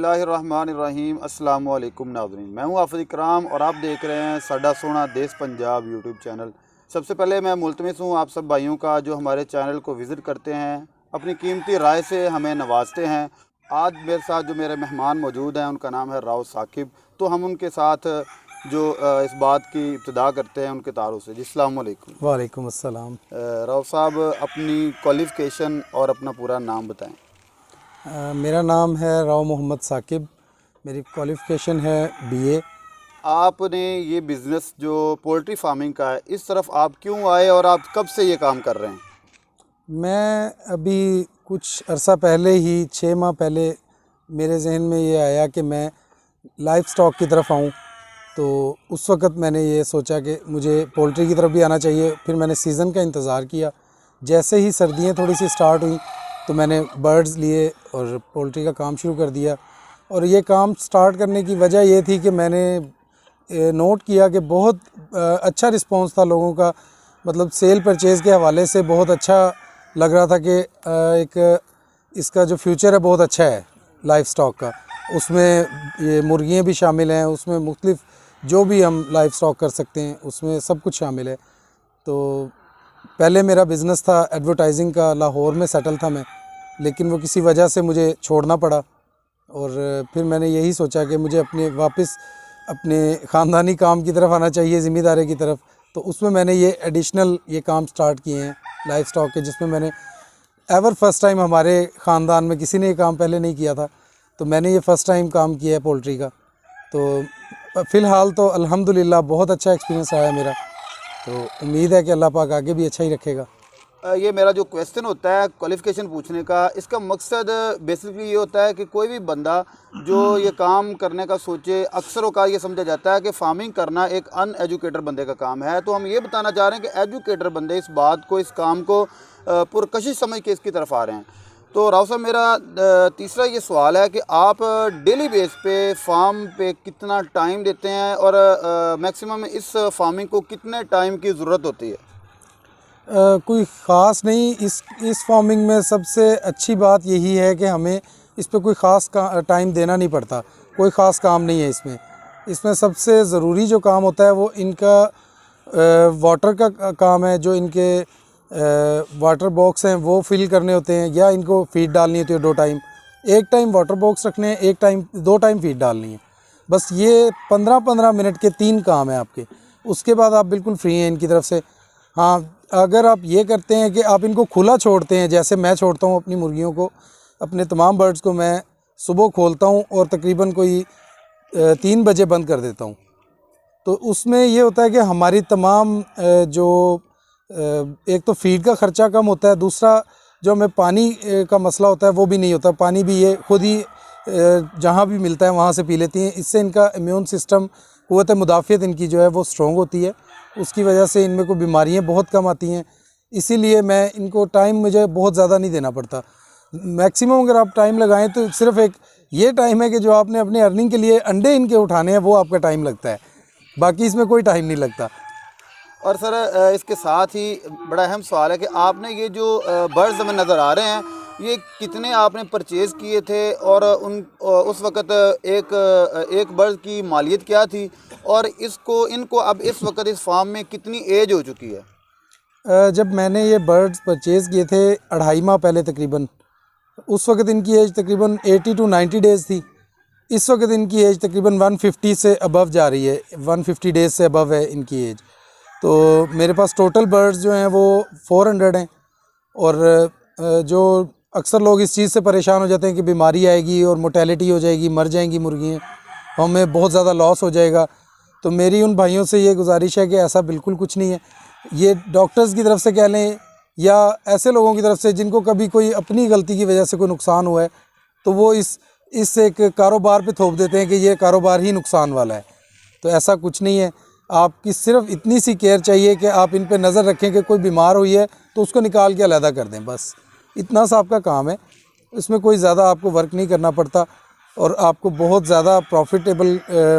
बिस्मिल्लाहिर्रहमानिर्रहीम अस्सलाम वालेकुम नाज़रीन, मैं हूँ आफिज़ इकराम और आप देख रहे हैं साडा सोना देश पंजाब यूट्यूब चैनल। सबसे पहले मैं मुल्तमिस हूँ आप सब भाइयों का जो हमारे चैनल को विज़िट करते हैं, अपनी कीमती राय से हमें नवाजते हैं। आज मेरे साथ जो मेरे मेहमान मौजूद हैं उनका नाम है राव साकिब। तो हम उनके साथ जो इस बात की इब्तिदा करते हैं उनके तारुफ से। जी अस्सलाम वालेकुम। वालेकुम अस्सलाम। राव साहब, अपनी क्वालिफ़िकेशन और अपना पूरा नाम बताएँ। मेरा नाम है राव मोहम्मद साकिब। मेरी क्वालिफ़िकेशन है बीए। आपने ये बिज़नेस जो पोल्ट्री फार्मिंग का है इस तरफ आप क्यों आए और आप कब से ये काम कर रहे हैं? मैं अभी कुछ अरसा पहले ही 6 माह पहले मेरे जहन में ये आया कि मैं लाइफ स्टॉक की तरफ आऊँ। तो उस वक़्त मैंने ये सोचा कि मुझे पोल्ट्री की तरफ भी आना चाहिए। फिर मैंने सीज़न का इंतज़ार किया। जैसे ही सर्दियाँ थोड़ी सी स्टार्ट हुई तो मैंने बर्ड्स लिए और पोल्ट्री का काम शुरू कर दिया। और ये काम स्टार्ट करने की वजह ये थी कि मैंने नोट किया कि बहुत अच्छा रिस्पांस था लोगों का। मतलब सेल परचेज़ के हवाले से बहुत अच्छा लग रहा था कि एक इसका जो फ्यूचर है बहुत अच्छा है लाइफ स्टॉक का। उसमें ये मुर्गियाँ भी शामिल हैं, उसमें मुख्तलिफ जो भी हम लाइफ स्टॉक कर सकते हैं उसमें सब कुछ शामिल है। तो पहले मेरा बिज़नेस था एडवर्टाइजिंग का, लाहौर में सेटल था मैं, लेकिन वो किसी वजह से मुझे छोड़ना पड़ा। और फिर मैंने यही सोचा कि मुझे वापस अपने ख़ानदानी काम की तरफ आना चाहिए, ज़िम्मेदारी की तरफ। तो उसमें मैंने ये एडिशनल ये काम स्टार्ट किए हैं लाइफ स्टॉक के, जिसमें मैंने फ़र्स्ट टाइम हमारे ख़ानदान में किसी ने ये काम पहले नहीं किया था, तो मैंने ये फ़र्स्ट टाइम काम किया है पोल्ट्री का। तो फ़िलहाल तो अल्हम्दुलिल्लाह बहुत अच्छा एक्सपीरियंस रहा है मेरा। तो उम्मीद है कि अल्लाह पाक आगे भी अच्छा ही रखेगा। ये मेरा जो क्वेश्चन होता है क्वालिफ़िकेशन पूछने का, इसका मकसद बेसिकली ये होता है कि कोई भी बंदा जो ये काम करने का सोचे, अक्सर औक़ात ये समझा जाता है कि फ़ार्मिंग करना एक अनएजुकेटेड बंदे का काम है। तो हम ये बताना चाह रहे हैं कि एजुकेटेड बंदे इस बात को, इस काम को पुरकशिश समझ के इसकी तरफ आ रहे हैं। तो राव साहब, मेरा तीसरा ये सवाल है कि आप डेली बेस पे फार्म पे कितना टाइम देते हैं और मैक्सिमम इस फार्मिंग को कितने टाइम की ज़रूरत होती है? कोई ख़ास नहीं। इस फार्मिंग में सबसे अच्छी बात यही है कि हमें इस पे कोई ख़ास टाइम देना नहीं पड़ता। कोई ख़ास काम नहीं है इसमें। इसमें सबसे ज़रूरी जो काम होता है वो इनका वाटर का काम है। जो इनके वाटर बॉक्स हैं वो फिल करने होते हैं, या इनको फीड डालनी होती है 2 टाइम। एक टाइम वाटर बॉक्स रखने हैं, एक टाइम 2 टाइम फीड डालनी है। बस ये 15-15 मिनट के 3 काम हैं आपके। उसके बाद आप बिल्कुल फ्री हैं इनकी तरफ से। हाँ, अगर आप ये करते हैं कि आप इनको खुला छोड़ते हैं, जैसे मैं छोड़ता हूँ अपनी मुर्गियों को, अपने तमाम बर्ड्स को मैं सुबह खोलता हूँ और तकरीबन कोई 3 बजे बंद कर देता हूँ। तो उसमें ये होता है कि हमारी तमाम एक तो फीड का ख़र्चा कम होता है, दूसरा जो हमें पानी का मसला होता है वो भी नहीं होता। पानी भी ये खुद ही जहाँ भी मिलता है वहाँ से पी लेती हैं। इससे इनका इम्यून सिस्टम, क़ुव्वत मुदाफ़ियत इनकी जो है वो स्ट्रॉन्ग होती है। उसकी वजह से इनमें कोई बीमारियाँ बहुत कम आती हैं। इसीलिए मैं इनको टाइम मुझे बहुत ज़्यादा नहीं देना पड़ता। मैक्सिमम अगर आप टाइम लगाएं तो सिर्फ़ एक ये टाइम है कि जो आपने अपने अर्निंग के लिए अंडे इनके उठाने हैं वो आपका टाइम लगता है, बाकी इसमें कोई टाइम नहीं लगता। और सर, इसके साथ ही बड़ा अहम सवाल है कि आपने ये जो बर्ड्स हमें नज़र आ रहे हैं, ये कितने आपने परचेज़ किए थे और उस वक़्त एक बर्ड की मालियत क्या थी, और इनको अब इस वक़्त इस फार्म में कितनी एज हो चुकी है? जब मैंने ये बर्ड्स परचेज़ किए थे 2.5 माह पहले तकरीबन, उस वक़्त इनकी एज तकरीबन 80 to 90 डेज़ थी। इस वक़्त इनकी एज तकरीबन 150 से अबव जा रही है, 150 डेज़ से अबव है इनकी एज। तो मेरे पास टोटल बर्ड्स जो हैं वो 400 हैं। और जो अक्सर लोग इस चीज़ से परेशान हो जाते हैं कि बीमारी आएगी और मोर्टेलिटी हो जाएगी, मर जाएंगी मुर्गियाँ, हमें बहुत ज़्यादा लॉस हो जाएगा। तो मेरी उन भाइयों से ये गुजारिश है कि ऐसा बिल्कुल कुछ नहीं है। ये डॉक्टर्स की तरफ से कह लें या ऐसे लोगों की तरफ से जिनको कभी कोई अपनी गलती की वजह से कोई नुकसान हुआ है, तो वो इस एक कारोबार पे थोप देते हैं कि ये कारोबार ही नुकसान वाला है। तो ऐसा कुछ नहीं है। आपकी सिर्फ इतनी सी केयर चाहिए कि आप इन पे नज़र रखें कि कोई बीमार हुई है तो उसको निकाल के अलहदा कर दें, बस इतना सा आपका काम है। इसमें कोई ज़्यादा आपको वर्क नहीं करना पड़ता और आपको बहुत ज़्यादा प्रॉफिटेबल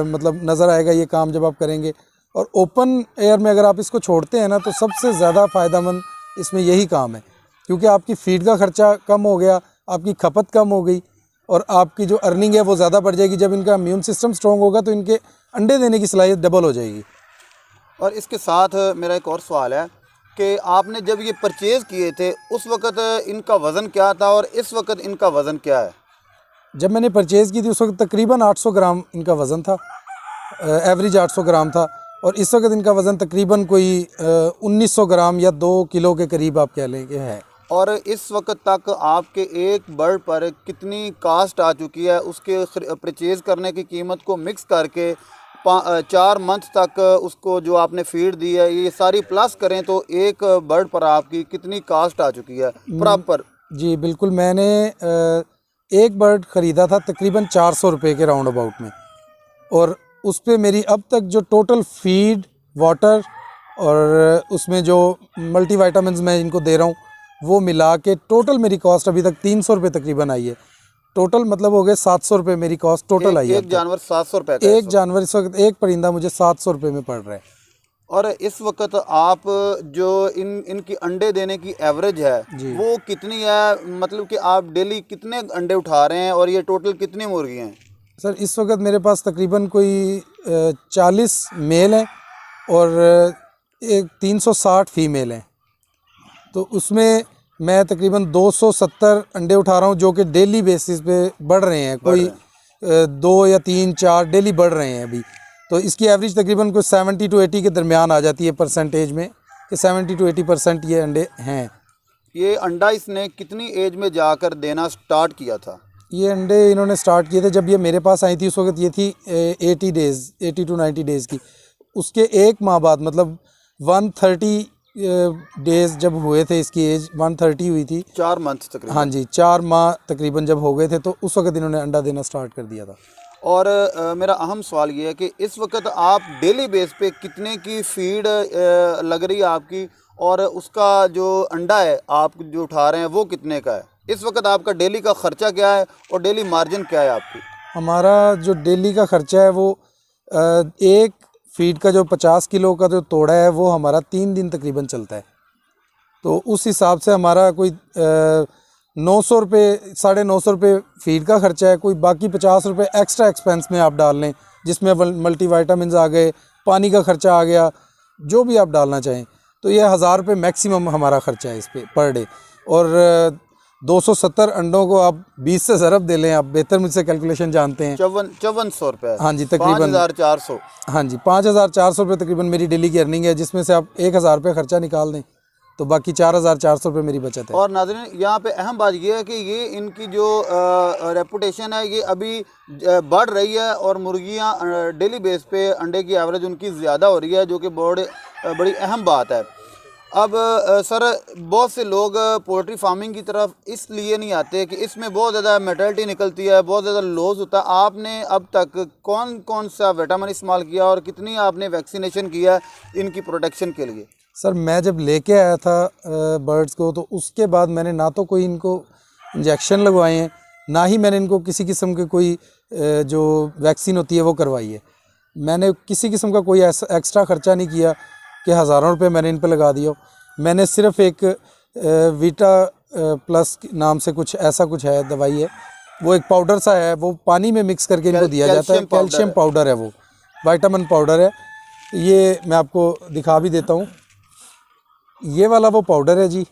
मतलब नज़र आएगा ये काम जब आप करेंगे। और ओपन एयर में अगर आप इसको छोड़ते हैं ना, तो सबसे ज़्यादा फ़ायदेमंद इसमें यही काम है, क्योंकि आपकी फ़ीड का ख़र्चा कम हो गया, आपकी खपत कम हो गई। और आपकी जो अर्निंग है वो ज़्यादा बढ़ जाएगी। जब इनका इम्यून सिस्टम स्ट्रॉन्ग होगा तो इनके अंडे देने की सलाहियत डबल हो जाएगी। और इसके साथ मेरा एक और सवाल है कि आपने जब ये परचेज़ किए थे उस वक़्त इनका वज़न क्या था और इस वक़्त इनका वज़न क्या है? जब मैंने परचेज़ की थी उस वक्त तकरीबन 800 ग्राम इनका वज़न था, एवरेज 800 ग्राम था। और इस वक्त इनका वज़न तकरीबन कोई 1900 ग्राम या 2 किलो के करीब आप कह लें कि है। और इस वक्त तक आपके एक बर्ड पर कितनी कास्ट आ चुकी है? उसके परचेज़ करने की कीमत को मिक्स करके 4 मंथ तक उसको जो आपने फीड दी है ये सारी प्लस करें तो एक बर्ड पर आपकी कितनी कास्ट आ चुकी है प्रॉपर? जी बिल्कुल, मैंने एक बर्ड ख़रीदा था तकरीबन 400 रुपये के राउंड अबाउट में, और उस पे मेरी अब तक जो टोटल फीड, वाटर और उसमें जो मल्टीविटामिन्स मैं इनको दे रहा हूँ वो मिला के टोटल मेरी कॉस्ट अभी तक 300 रुपये तकरीबन आई है। टोटल मतलब हो गए 700 रुपये मेरी कॉस्ट टोटल आई है। एक जानवर 700 रुपये का? एक जानवर इस वक्त, एक परिंदा मुझे 700 रुपये में पड़ रहा है। और इस वक्त आप जो इनकी अंडे देने की एवरेज है वो कितनी है? मतलब कि आप डेली कितने अंडे उठा रहे हैं और ये टोटल कितनी मुर्गी हैं? सर इस वक्त मेरे पास तकरीबन कोई 40 मेल हैं और एक 360 फीमेल हैं। तो उसमें मैं तकरीबन 270 अंडे उठा रहा हूँ जो कि डेली बेसिस पे बढ़ रहे हैं। कोई 2 या 3 4 डेली बढ़ रहे हैं अभी। तो इसकी एवरेज तकरीबन कोई 70 to 80 के दरमियान आ जाती है परसेंटेज में, कि 70 to 80% ये अंडे हैं। ये अंडा इसने कितनी एज में जाकर देना स्टार्ट किया था? ये अंडे इन्होंने स्टार्ट किए थे जब ये मेरे पास आई थी, उस वक्त ये थी 80 to 90 डेज़ की। उसके एक माह बाद मतलब 130 डेज़ जब हुए थे, इसकी एज 130 हुई थी, 4 मंथ तकरीबन। हाँ जी, 4 माह तकरीबन जब हो गए थे तो उस वक्त इन्होंने अंडा देना स्टार्ट कर दिया था। और मेरा अहम सवाल ये है कि इस वक्त आप डेली बेस पे कितने की फीड लग रही है आपकी, और उसका जो अंडा है आप जो उठा रहे हैं वो कितने का है? इस वक्त आपका डेली का ख़र्चा क्या है और डेली मार्जिन क्या है आपकी? हमारा जो डेली का ख़र्चा है वो एक फीड का जो 50 किलो का जो तोड़ा है वो हमारा 3 दिन तकरीबन चलता है। तो उस हिसाब से हमारा कोई 900 रुपये, 950 रुपये फीड का ख़र्चा है। कोई बाकी 50 रुपये एक्स्ट्रा एक्सपेंस में आप डाल लें, जिसमें मल्टीविटामिन्स आ गए, पानी का ख़र्चा आ गया, जो भी आप डालना चाहें। तो ये 1000 रुपये मैक्सिमम हमारा ख़र्चा है इस पे पर डे। और 270 अंडों को आप 20 से ज़रब दे लें, आप बेहतर मुझसे कैलकुलेशन जानते हैं। 5400 रुपये? हाँ जी, तकरीबन 5400। हाँ जी, 5400 रुपये तकरीबन मेरी डेली की अर्निंग है, जिसमें से आप 1000 रुपये ख़र्चा निकाल दें तो बाकी 4400 रुपये मेरी बचत है। और नाज़रीन यहाँ पे अहम बात ये है कि ये इनकी जो रेपुटेशन है ये अभी बढ़ रही है और मुर्गियाँ डेली बेस पे अंडे की एवरेज उनकी ज़्यादा हो रही है, जो कि बड़ी अहम बात है। अब सर बहुत से लोग पोल्ट्री फार्मिंग की तरफ इसलिए नहीं आते कि इसमें बहुत ज़्यादा मेटलिटी निकलती है, बहुत ज़्यादा लॉस होता है। आपने अब तक कौन कौन सा विटामिन इस्तेमाल किया और कितनी आपने वैक्सीनेशन किया इनकी प्रोटेक्शन के लिए? सर मैं जब लेके आया था बर्ड्स को तो उसके बाद मैंने ना तो कोई इनको इंजेक्शन लगवाए हैं, ना ही मैंने इनको किसी किस्म के कोई जो वैक्सीन होती है वो करवाई है। मैंने किसी किस्म का कोई ऐसा एक्स्ट्रा ख़र्चा नहीं किया कि हज़ारों रुपए मैंने इन पे लगा दिया। मैंने सिर्फ एक वीटा प्लस नाम से कुछ ऐसा कुछ है दवाई है, वो एक पाउडर सा है, वो पानी में मिक्स करके इनको दिया जाता है। कैल्शियम पाउडर है, वो विटामिन पाउडर है। ये मैं आपको दिखा भी देता हूँ, ये वाला वो पाउडर है जी।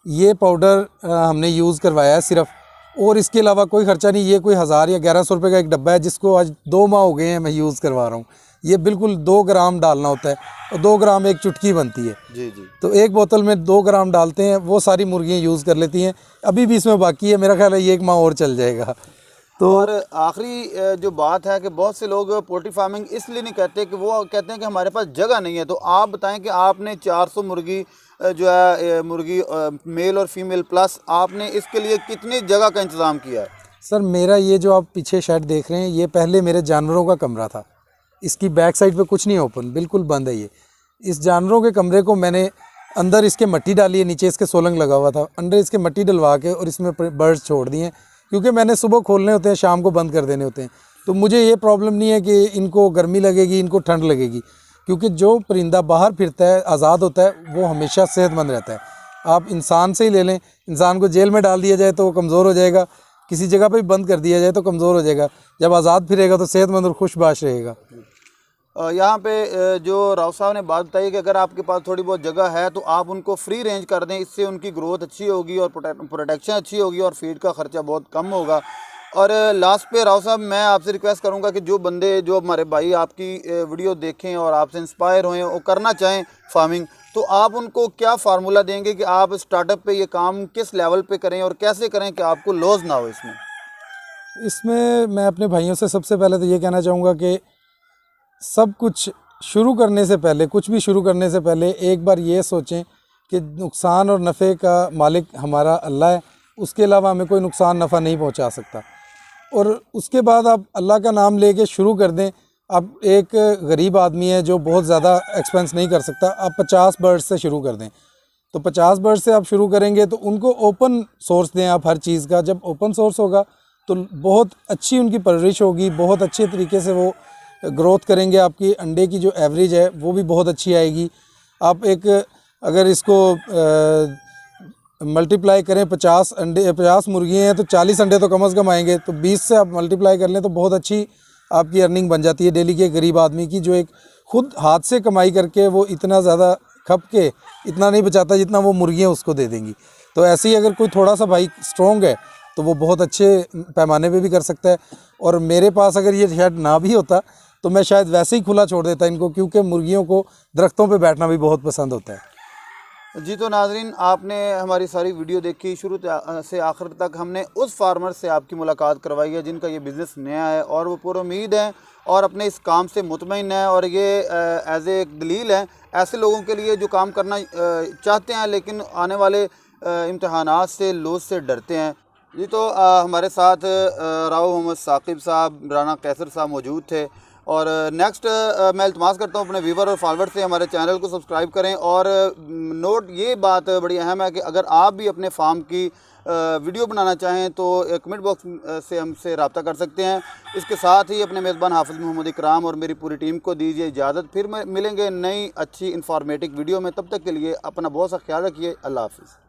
ये पाउडर हमने यूज़ करवाया है सिर्फ, और इसके अलावा कोई ख़र्चा नहीं। ये कोई 1000 या 1100 रुपये का एक डब्बा है, जिसको आज 2 माह हो गए हैं मैं यूज़ करवा रहा हूँ। ये बिल्कुल 2 ग्राम डालना होता है और 2 ग्राम एक चुटकी बनती है जी जी। तो एक बोतल में 2 ग्राम डालते हैं, वो सारी मुर्गियाँ यूज़ कर लेती हैं। अभी भी इसमें बाकी है, मेरा ख्याल है ये 1 माह और चल जाएगा। तो और आखिरी जो बात है कि बहुत से लोग पोल्ट्री फार्मिंग इसलिए नहीं करते कि वो कहते हैं कि हमारे पास जगह नहीं है। तो आप बताएं कि आपने 400 मुर्गी जो है मुर्गी मेल और फीमेल प्लस, आपने इसके लिए कितनी जगह का इंतज़ाम किया है? सर मेरा ये जो आप पीछे शेड देख रहे हैं, ये पहले मेरे जानवरों का कमरा था। इसकी बैक साइड पे कुछ नहीं ओपन, बिल्कुल बंद है ये। इस जानवरों के कमरे को मैंने अंदर इसके मिट्टी डाली है, नीचे इसके सोलंग लगा हुआ था, अंदर इसके मिट्टी डलवा के और इसमें बर्ड्स छोड़ दिए हैं, क्योंकि मैंने सुबह खोलने होते हैं, शाम को बंद कर देने होते हैं। तो मुझे ये प्रॉब्लम नहीं है कि इनको गर्मी लगेगी, इनको ठंड लगेगी, क्योंकि जो परिंदा बाहर फिरता है, आज़ाद होता है, वो हमेशा सेहतमंद रहता है। आप इंसान से ही ले लें, इंसान को जेल में डाल दिया जाए तो वो कमज़ोर हो जाएगा, किसी जगह पे भी बंद कर दिया जाए तो कमज़ोर हो जाएगा। जब आज़ाद फिरेगा तो सेहतमंद और खुशबाश रहेगा। यहाँ पे जो राव साहब ने बात बताई कि अगर आपके पास थोड़ी बहुत जगह है तो आप उनको फ्री रेंज कर दें, इससे उनकी ग्रोथ अच्छी होगी और प्रोटेक्शन अच्छी होगी और फीड का ख़र्चा बहुत कम होगा। और लास्ट पे राव साहब मैं आपसे रिक्वेस्ट करूँगा कि जो बंदे, जो हमारे भाई आपकी वीडियो देखें और आपसे इंस्पायर हुए और करना चाहें फार्मिंग, तो आप उनको क्या फार्मूला देंगे कि आप स्टार्टअप पे ये काम किस लेवल पे करें और कैसे करें कि आपको लॉस ना हो इसमें? इसमें मैं अपने भाइयों से सबसे पहले तो ये कहना चाहूँगा कि सब कुछ शुरू करने से पहले, कुछ भी शुरू करने से पहले एक बार ये सोचें कि नुकसान और नफ़े का मालिक हमारा अल्लाह है, उसके अलावा हमें कोई नुकसान नफ़ा नहीं पहुंचा सकता। और उसके बाद आप अल्लाह का नाम लेके शुरू कर दें। अब एक गरीब आदमी है जो बहुत ज़्यादा एक्सपेंस नहीं कर सकता, आप 50 बर्ड्स से शुरू कर दें। तो 50 बर्ड्स से आप शुरू करेंगे तो उनको ओपन सोर्स दें आप हर चीज़ का। जब ओपन सोर्स होगा तो बहुत अच्छी उनकी परवरिश होगी, बहुत अच्छे तरीके से वो ग्रोथ करेंगे। आपकी अंडे की जो एवरेज है वो भी बहुत अच्छी आएगी। आप एक अगर इसको मल्टीप्लाई करें, 50 अंडे, 50 मुर्गियाँ हैं तो 40 अंडे तो कम से कम आएंगे। तो 20 से आप मल्टीप्लाई कर लें तो बहुत अच्छी आपकी अर्निंग बन जाती है डेली के गरीब आदमी की, जो एक खुद हाथ से कमाई करके वो इतना ज़्यादा खप के इतना नहीं बचाता जितना वो मुर्गियाँ उसको दे देंगी। तो ऐसे ही अगर कोई थोड़ा सा भाई स्ट्रॉन्ग है तो वो बहुत अच्छे पैमाने पे भी कर सकता है। और मेरे पास अगर ये शेड ना भी होता तो मैं शायद वैसे ही खुला छोड़ देता इनको, क्योंकि मुर्गियों को दरख्तों पे बैठना भी बहुत पसंद होता है। जी, तो नाजरीन, आपने हमारी सारी वीडियो देखी शुरू से आखिर तक। हमने उस फार्मर से आपकी मुलाकात करवाई है जिनका ये बिज़नेस नया है और वो पुरुमीद हैं और अपने इस काम से मुतमईन है। और ये एज ए दलील है ऐसे लोगों के लिए जो काम करना चाहते हैं लेकिन आने वाले इम्तहानात से, लॉस से डरते हैं। जी, तो हमारे साथ राव मोहम्मद साकिब साहब, राना कैसर साहब मौजूद थे। और नेक्स्ट मैं इल्तमास करता हूँ अपने व्यूवर और फॉलोअर से हमारे चैनल को सब्सक्राइब करें। और नोट ये बात बड़ी अहम है कि अगर आप भी अपने फार्म की वीडियो बनाना चाहें तो कमेंट बॉक्स से हमसे रब्ता कर सकते हैं। इसके साथ ही अपने मेज़बान हाफिज़ मोहम्मद इकराम और मेरी पूरी टीम को दीजिए इजाज़त। फिर मिलेंगे नई अच्छी इंफॉर्मेटिव वीडियो में। तब तक के लिए अपना बहुत सा ख्याल रखिए। अल्लाह हाफिज़।